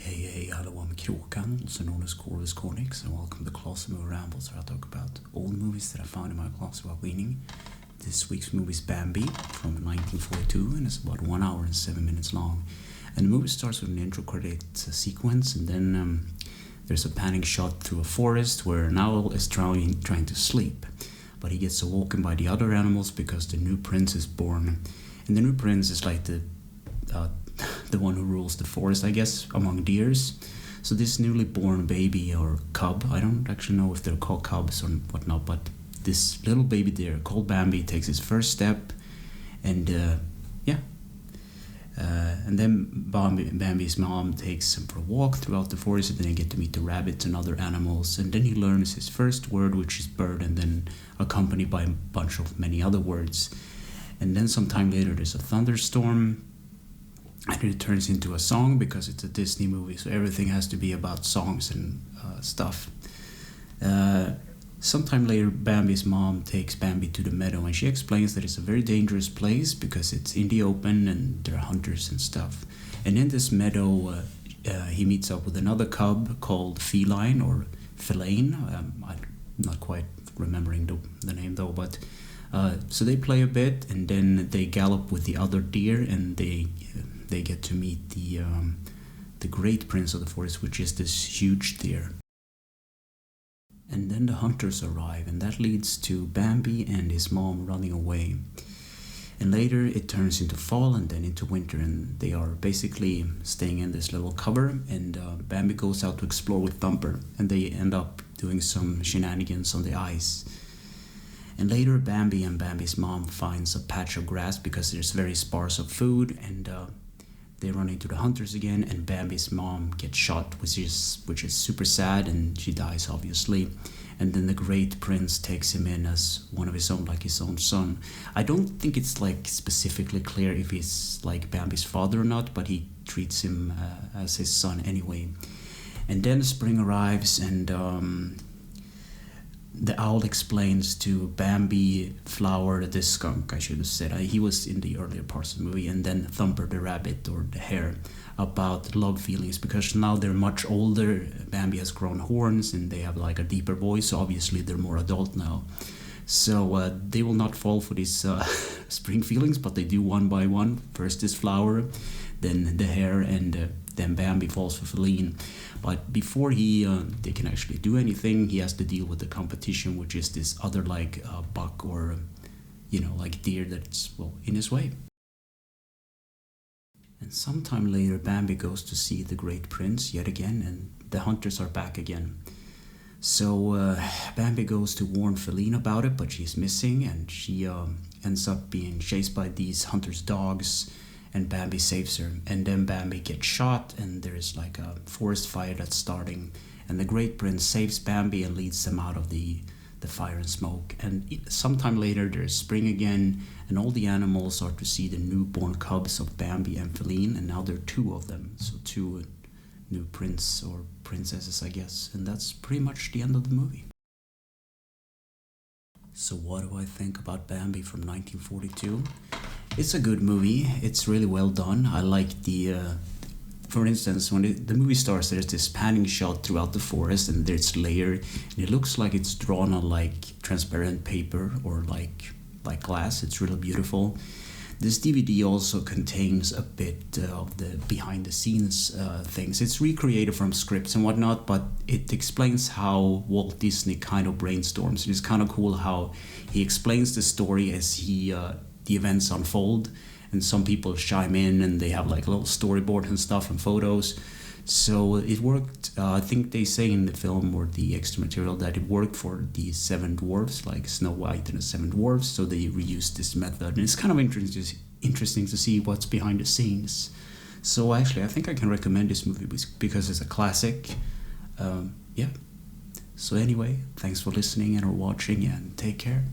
Hey, hello, I'm Kråkan, also known as Corvus Cornix, and welcome to Closet Movie Rambles, where I talk about old movies that I found in my closet while cleaning. This week's movie is Bambi from 1942, and it's about 1 hour and 7 minutes long. And the movie starts with an intro credit sequence, and then there's a panning shot through a forest where an owl is trying to sleep. But he gets awoken by the other animals because the new prince is born. And the new prince is like the one who rules the forest, I guess, among deers. So this newly born baby or cub, I don't actually know if they're called cubs or whatnot, but this little baby deer called Bambi takes his first step, and and then Bambi's mom takes him for a walk throughout the forest, and then they get to meet the rabbits and other animals, and then he learns his first word, which is bird, and then accompanied by a bunch of many other words. And then sometime later there's a thunderstorm, and it turns into a song because it's a Disney movie, so everything has to be about songs and stuff. Sometime later, Bambi's mom takes Bambi to the meadow, and she explains that it's a very dangerous place because it's in the open and there are hunters and stuff. And in this meadow, he meets up with another cub called Feline or Feline. I'm not quite remembering the name though, but so they play a bit, and then they gallop with the other deer, and they get to meet the great prince of the forest, which is this huge deer. And then the hunters arrive, and that leads to Bambi and his mom running away. And later it turns into fall and then into winter, and they are basically staying in this little cover, and Bambi goes out to explore with Thumper, and they end up doing some shenanigans on the ice. And later Bambi and Bambi's mom finds a patch of grass because there's very sparse of food, and they run into the hunters again, and Bambi's mom gets shot, which is super sad, and she dies obviously. And then the great prince takes him in as one of his own, like his own son. I don't think it's like specifically clear if he's like Bambi's father or not, but he treats him as his son anyway. And then spring arrives, and the owl explains to Bambi, Flower, the skunk, I should have said. He was in the earlier parts of the movie, and then Thumper, the rabbit or the hare, about love feelings, because now they're much older. Bambi has grown horns, and they have like a deeper voice, so obviously they're more adult now. So they will not fall for these spring feelings, but they do one by one. First is Flower, then the hare, and then Bambi falls for Feline. But before they can actually do anything, he has to deal with the competition, which is this other like buck or like deer that's in his way. And sometime later, Bambi goes to see the great prince yet again, and the hunters are back again. So Bambi goes to warn Feline about it, but she's missing, and she ends up being chased by these hunters' dogs, and Bambi saves her. And then Bambi gets shot, and there's like a forest fire that's starting, and the great prince saves Bambi and leads them out of the fire and smoke. And sometime later there's spring again, and all the animals are to see the newborn cubs of Bambi and Feline, and now there are two of them, so two new prince or princesses, I guess. And that's pretty much the end of the movie. So what do I think about Bambi from 1942? It's a good movie. It's really well done. I like for instance, when the movie starts, there's this panning shot throughout the forest, and there's layered, and it looks like it's drawn on like transparent paper or like glass. It's really beautiful. This DVD also contains a bit of the behind the scenes things. It's recreated from scripts and whatnot, but it explains how Walt Disney kind of brainstorms. It's kind of cool how he explains the story as the events unfold, and some people chime in, and they have like a little storyboard and stuff and photos. So it worked. I think they say in the film or the extra material that it worked for the seven dwarfs, like Snow White and the seven dwarfs, so they reused this method, and it's kind of interesting to see what's behind the scenes. So actually I think I can recommend this movie because it's a classic. So anyway, thanks for listening and or watching, and take care.